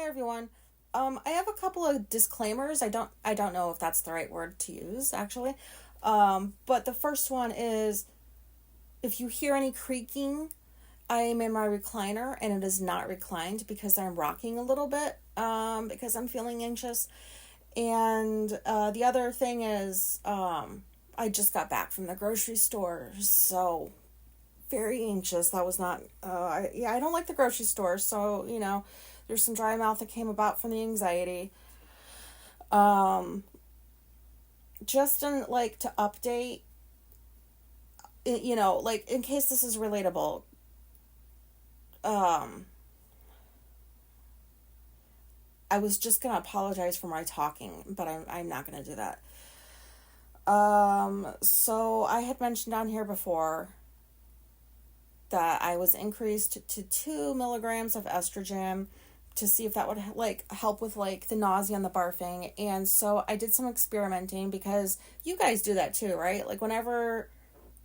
everyone. I have a couple of disclaimers. I don't know if that's the right word to use actually. But the first one is if you hear any creaking, I am in my recliner and it is not reclined because I'm rocking a little bit because I'm feeling anxious. And the other thing is I just got back from the grocery store, so very anxious. That was not I don't like the grocery store, so there's some dry mouth that came about from the anxiety. um just in like to update, like in case this is relatable. um I was just gonna apologize for my talking, but I'm not gonna do that. So I had mentioned on here before that I was increased to 2 milligrams of estrogen to see if that would like help with like the nausea and the barfing. And so I did some experimenting because you guys do that too, right? Like whenever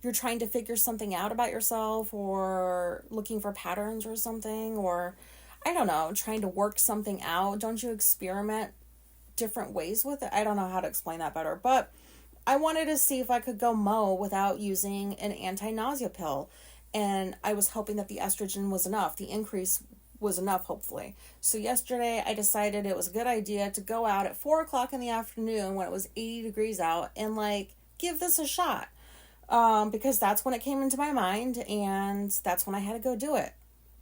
you're trying to figure something out about yourself or looking for patterns or something, or I don't know, trying to work something out, don't you experiment different ways with it? I don't know how to explain that better, but I wanted to see if I could go mow without using an anti-nausea pill. And I was hoping that the estrogen was enough. The increase was enough, hopefully. So yesterday I decided it was a good idea to go out at 4 o'clock in the afternoon when it was 80 degrees out and like give this a shot. Because that's when it came into my mind and that's when I had to go do it.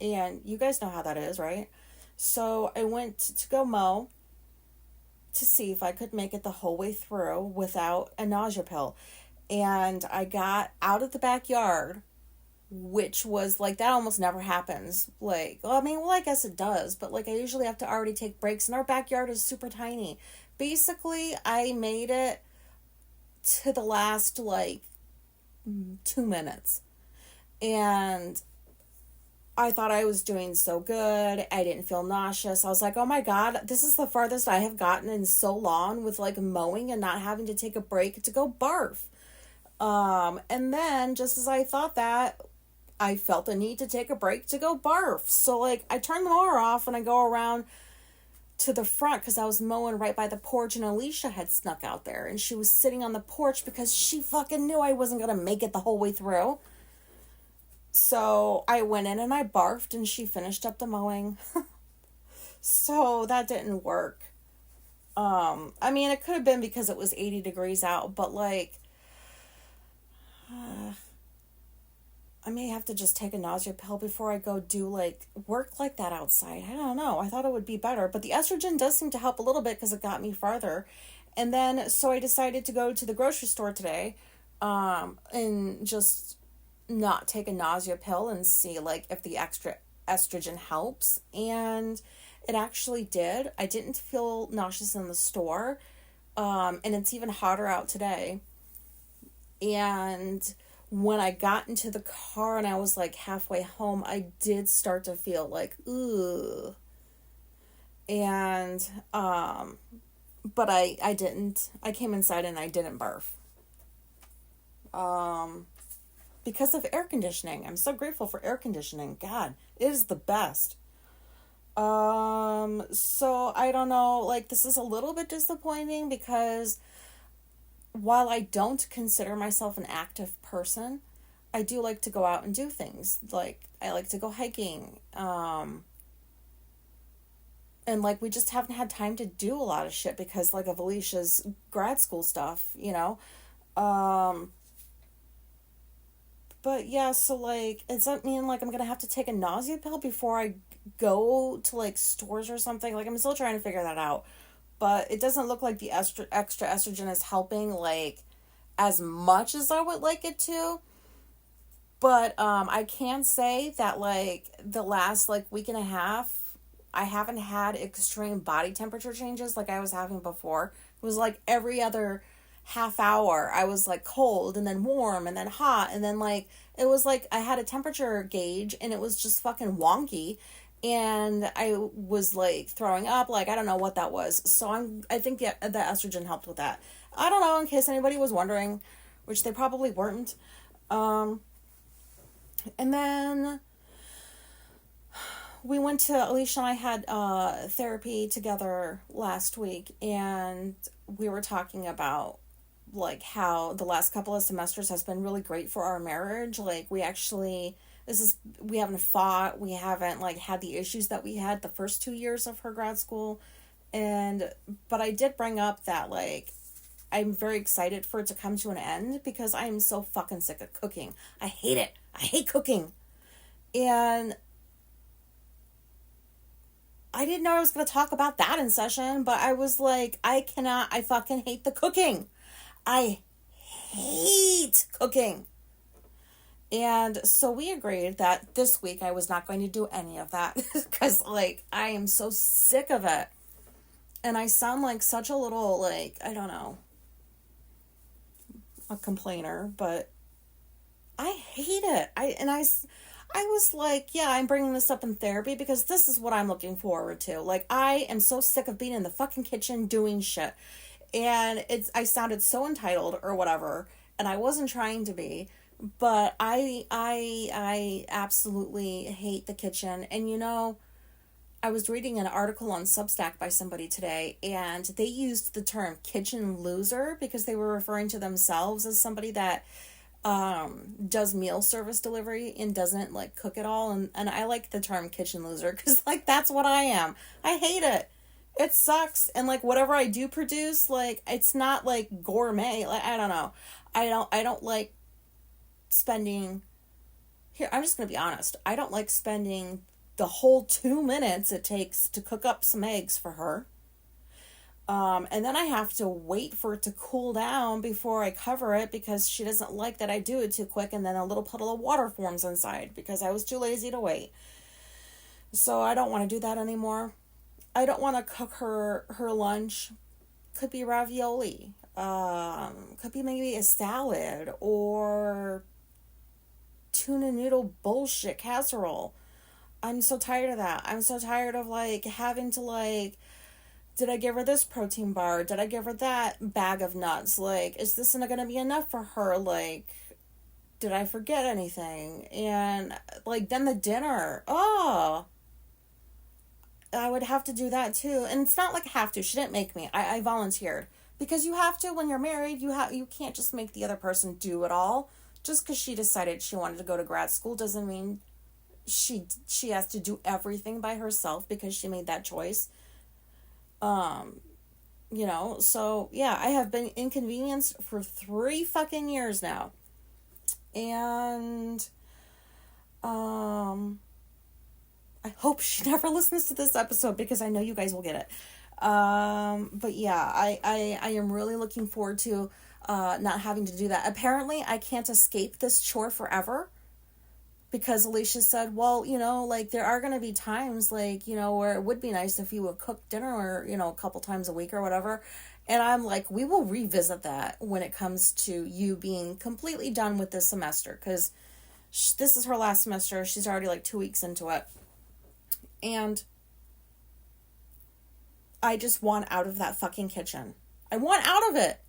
And you guys know how that is, right? So I went to go mow to see if I could make it the whole way through without a nausea pill. And I got out of the backyard, which was like, that almost never happens. Like, well, I guess it does, but like I usually have to already take breaks, and our backyard is super tiny. Basically, I made it to the last like 2 minutes. And I thought I was doing so good. I didn't feel nauseous. I was like, oh my God, this is the farthest I have gotten in so long with like mowing and not having to take a break to go barf. And then just as I thought that, I felt the need to take a break to go barf. So like I turned the mower off and I go around to the front because I was mowing right by the porch, and Alicia had snuck out there and she was sitting on the porch because she fucking knew I wasn't going to make it the whole way through. So I went in and I barfed and she finished up the mowing. So that didn't work. It could have been because it was 80 degrees out, but like, I may have to just take a nausea pill before I go do like work like that outside. I don't know. I thought it would be better, but the estrogen does seem to help a little bit because it got me farther. And then, so I decided to go to the grocery store today, and just not take a nausea pill and see like if the extra estrogen helps. And it actually did. I didn't feel nauseous in the store. And it's even hotter out today. And when I got into the car and I was like halfway home, I did start to feel like, ugh. And, but I didn't. I came inside and I didn't barf. Because of air conditioning. I'm so grateful for air conditioning. God, it is the best. So I don't know, like this is a little bit disappointing because while I don't consider myself an active person, I do like to go out and do things. Like I like to go hiking. And like we just haven't had time to do a lot of shit because like of Alicia's grad school stuff. But yeah, so like, does that mean like I'm gonna have to take a nausea pill before I go to like stores or something? Like I'm still trying to figure that out. But it doesn't look like the extra estrogen is helping like as much as I would like it to. But I can say that like the last like week and a half, I haven't had extreme body temperature changes like I was having before. It was like every other half hour I was like cold and then warm and then hot, and then like it was like I had a temperature gauge and it was just fucking wonky, and I was like throwing up. Like I don't know what that was. So I think the estrogen helped with that. I don't know, in case anybody was wondering, which they probably weren't. And then we went to, Alicia and I had therapy together last week, and we were talking about like how the last couple of semesters has been really great for our marriage. Like we haven't fought, we haven't like had the issues that we had the first 2 years of her grad school. But I did bring up that like I'm very excited for it to come to an end because I am so fucking sick of cooking. I hate it. I hate cooking. And I didn't know I was going to talk about that in session, but I was like, I fucking hate the cooking. I hate cooking. And so we agreed that this week I was not going to do any of that because, like, I am so sick of it. And I sound like such a little, like, I don't know, a complainer, but I hate it. I was like, yeah, I'm bringing this up in therapy because this is what I'm looking forward to. Like, I am so sick of being in the fucking kitchen doing shit. And I sounded so entitled or whatever, and I wasn't trying to be, but I absolutely hate the kitchen. And you know, I was reading an article on Substack by somebody today, and they used the term kitchen loser because they were referring to themselves as somebody that does meal service delivery and doesn't like cook at all. And I like the term kitchen loser because like that's what I am. I hate it. It sucks. And like whatever I do produce, like it's not like gourmet. Like I don't know. I don't like spending here, I'm just gonna be honest. I don't like spending the whole 2 minutes it takes to cook up some eggs for her. And then I have to wait for it to cool down before I cover it because she doesn't like that I do it too quick, and then a little puddle of water forms inside because I was too lazy to wait. So I don't want to do that anymore. I don't want to cook her lunch. Could be ravioli. Could be maybe a salad or tuna noodle bullshit casserole. I'm so tired of that. I'm so tired of like having to like, did I give her this protein bar? Did I give her that bag of nuts? Like, is this not going to be enough for her? Like, did I forget anything? And like, then the dinner. Oh, I would have to do that too. And it's not like I have to. She didn't make me. I volunteered. Because you have to when you're married. You can't just make the other person do it all. Just because she decided she wanted to go to grad school doesn't mean she has to do everything by herself because she made that choice. You know, so yeah, I have been inconvenienced for 3 fucking years now. And I hope she never listens to this episode because I know you guys will get it. But yeah, I am really looking forward to not having to do that. Apparently I can't escape this chore forever. Because Alicia said, well, you know, like, there are going to be times, like, you know, where it would be nice if you would cook dinner or, you know, a couple times a week or whatever. And I'm like, we will revisit that when it comes to you being completely done with this semester. Because this is her last semester. She's already, like, 2 weeks into it. And I just want out of that fucking kitchen. I want out of it.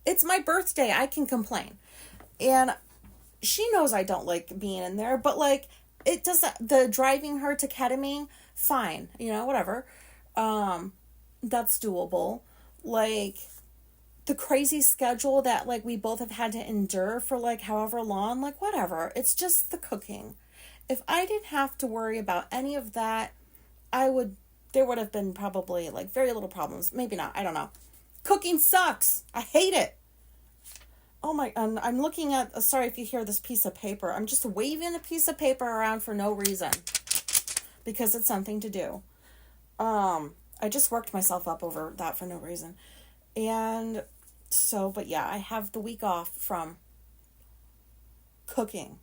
It's my birthday. I can complain. And she knows I don't like being in there, but like it does the driving her to ketamine, fine, you know, whatever. That's doable. Like the crazy schedule that like we both have had to endure for like however long, like whatever. It's just the cooking. If I didn't have to worry about any of that, there would have been probably like very little problems. Maybe not. I don't know. Cooking sucks. I hate it. Oh my, I'm looking at, sorry if you hear this piece of paper. I'm just waving a piece of paper around for no reason. Because it's something to do. I just worked myself up over that for no reason. And so, but yeah, I have the week off from cooking.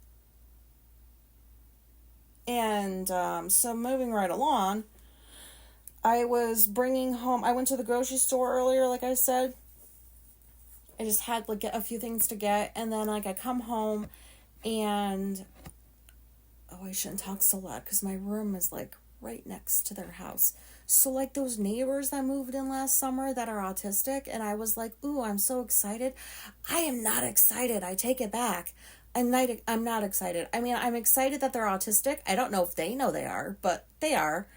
And so moving right along, I was bringing home, I went to the grocery store earlier, like I said. I just had like a few things to get, and then like I come home and I shouldn't talk so loud because my room is like right next to their house. So like those neighbors that moved in last summer that are autistic, and I was like, ooh, I'm so excited. I am not excited. I take it back. I'm not excited. I mean, I'm excited that they're autistic. I don't know if they know they are, but they are.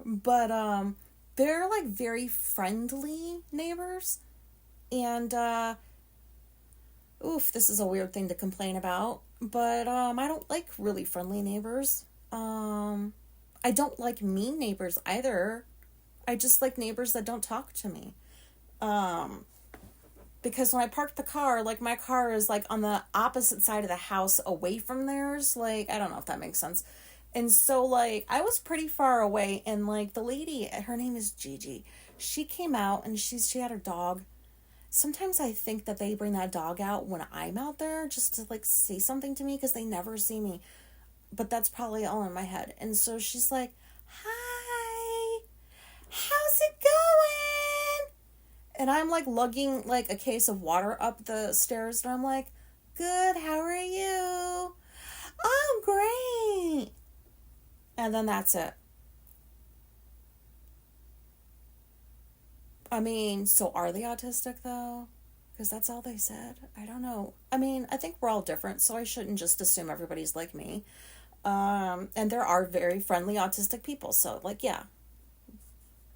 But they're like very friendly neighbors. And oof, this is a weird thing to complain about, but I don't like really friendly neighbors. I don't like mean neighbors either. I just like neighbors that don't talk to me. Um, because when I parked the car, like my car is like on the opposite side of the house away from theirs. Like, I don't know if that makes sense. And so like I was pretty far away, and like the lady, her name is Gigi. She came out and she had her dog. Sometimes I think that they bring that dog out when I'm out there just to like say something to me because they never see me. But that's probably all in my head. And so she's like, "Hi, how's it going?" And I'm like lugging like a case of water up the stairs, and I'm like, "Good, how are you?" "Oh, great." And then that's it. I mean, so are they autistic though? Because that's all they said. I don't know. I mean, I think we're all different, so I shouldn't just assume everybody's like me. And there are very friendly autistic people, so like, yeah,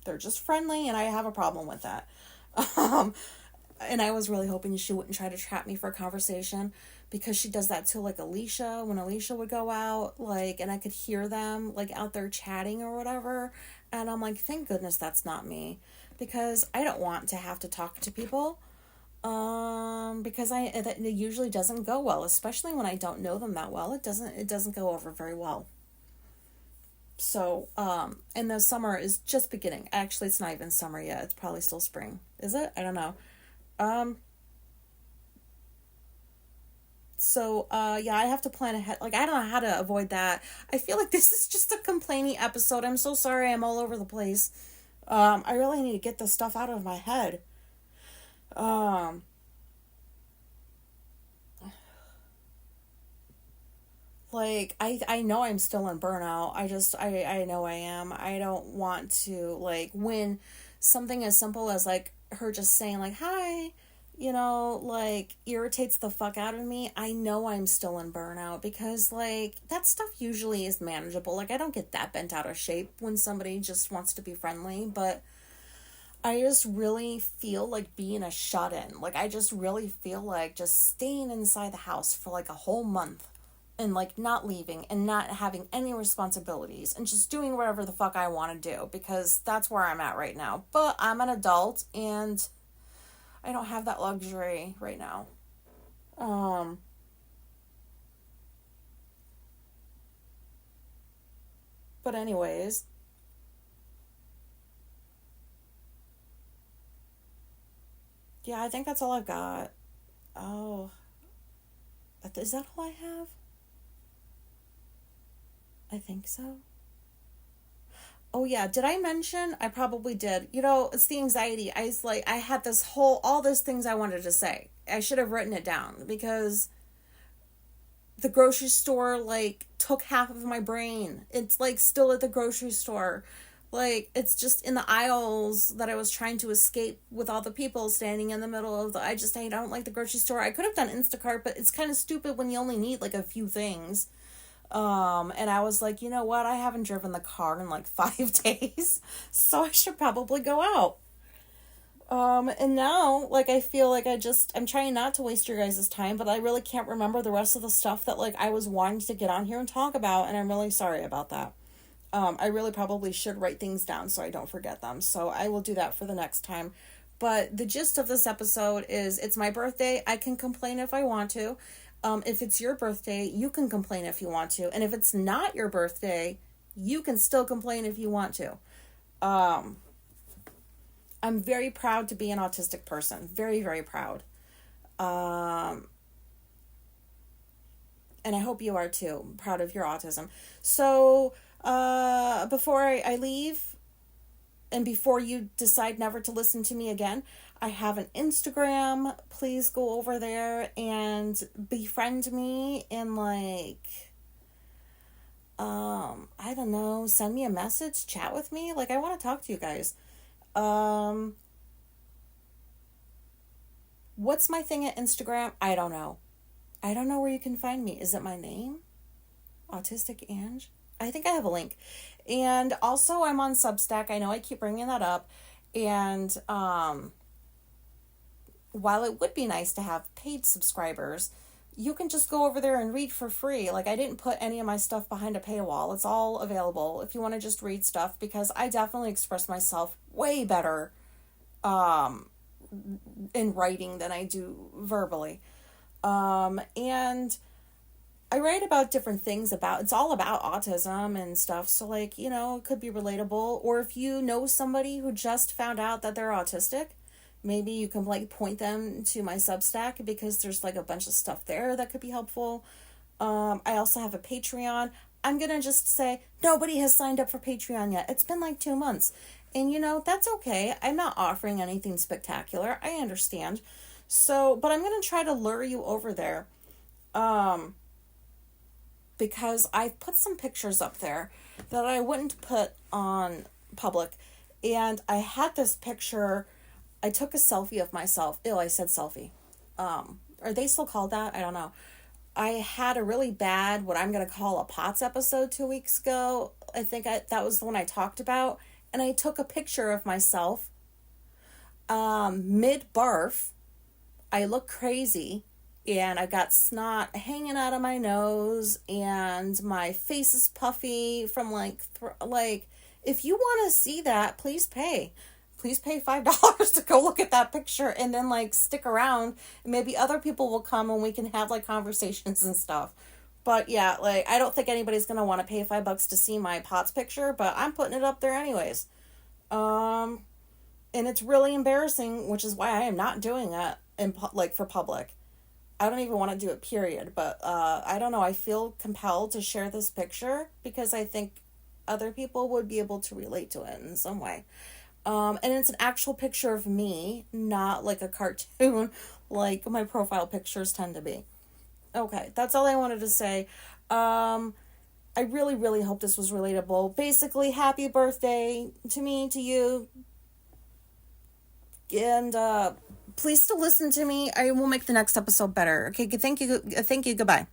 they're just friendly, and I have a problem with that. Um, and I was really hoping she wouldn't try to trap me for a conversation because she does that to like Alicia when Alicia would go out, like, and I could hear them like out there chatting or whatever. And I'm like, thank goodness that's not me because I don't want to have to talk to people. Because it usually doesn't go well, especially when I don't know them that well. It doesn't go over very well. So, and the summer is just beginning. Actually, it's not even summer yet. It's probably still spring. Is it? I don't know. Um, yeah, I have to plan ahead. Like, I don't know how to avoid that. I feel like this is just a complaining episode. I'm so sorry I'm all over the place. I really need to get this stuff out of my head. Um, like, I know I'm still in burnout. I know I am. I don't want to, like, when something as simple as, like, her just saying, like, hi, like, irritates the fuck out of me. I know I'm still in burnout because, like, that stuff usually is manageable. Like, I don't get that bent out of shape when somebody just wants to be friendly, but I just really feel like being a shut in. Like, I just really feel like just staying inside the house for like a whole month and like not leaving and not having any responsibilities and just doing whatever the fuck I want to do because that's where I'm at right now. But I'm an adult and I don't have that luxury right now. Um, but anyways, yeah, I think that's all I've got. Oh, is that all I have? I think so. Oh yeah, did I mention? I probably did. It's the anxiety. I had all those things I wanted to say. I should have written it down because the grocery store like took half of my brain. It's like still at the grocery store. Like it's just in the aisles that I was trying to escape with all the people standing in the middle of I don't like the grocery store. I could have done Instacart, but it's kind of stupid when you only need like a few things. And I was like, you know what? I haven't driven the car in like 5 days, so I should probably go out. And now, like, I feel like I'm trying not to waste your guys' time, but I really can't remember the rest of the stuff that, like, I was wanting to get on here and talk about, and I'm really sorry about that. I really probably should write things down so I don't forget them, so I will do that for the next time. But the gist of this episode is it's my birthday. I can complain if I want to. If it's your birthday, you can complain if you want to. And if it's not your birthday, you can still complain if you want to. Um, I'm very proud to be an autistic person. Very, very proud. Um, and I hope you are too. I'm proud of your autism. So, before I leave, and before you decide never to listen to me again, I have an Instagram. Please go over there and befriend me and like I don't know, send me a message, chat with me. Like I want to talk to you guys. Um what's my thing at Instagram? I don't know. I don't know where you can find me. Is it my name? Autistic Ange? I think I have a link. And also, I'm on Substack. I know I keep bringing that up. And while it would be nice to have paid subscribers, you can just go over there and read for free. Like, I didn't put any of my stuff behind a paywall. It's all available if you want to just read stuff, because I definitely express myself way better in writing than I do verbally. And I write about different things it's all about autism and stuff. So, like, it could be relatable. Or if you know somebody who just found out that they're autistic, maybe you can, like, point them to my Substack, because there's, like, a bunch of stuff there that could be helpful. I also have a Patreon. I'm going to just say nobody has signed up for Patreon yet. It's been like 2 months. And, that's okay. I'm not offering anything spectacular. I understand. So, but I'm going to try to lure you over there. Because I've put some pictures up there that I wouldn't put on public. And I had this picture. I took a selfie of myself. Ew, I said selfie. Are they still called that? I don't know. I had a really bad, what I'm going to call a POTS episode 2 weeks ago. I think that was the one I talked about. And I took a picture of myself mid-barf. I look crazy. And I got snot hanging out of my nose, and my face is puffy from like, if you want to see that, please pay. Please pay $5 to go look at that picture, and then, like, stick around, and maybe other people will come and we can have, like, conversations and stuff. But yeah, like, I don't think anybody's going to want to pay $5 to see my POTS picture, but I'm putting it up there anyways. And it's really embarrassing, which is why I am not doing that for public. I don't even want to do it, period. But I don't know. I feel compelled to share this picture because I think other people would be able to relate to it in some way. And it's an actual picture of me, not like a cartoon like my profile pictures tend to be. Okay, that's all I wanted to say. I really, really hope this was relatable. Basically, happy birthday to me, to you. And please still listen to me. I will make the next episode better. Okay, thank you. Goodbye.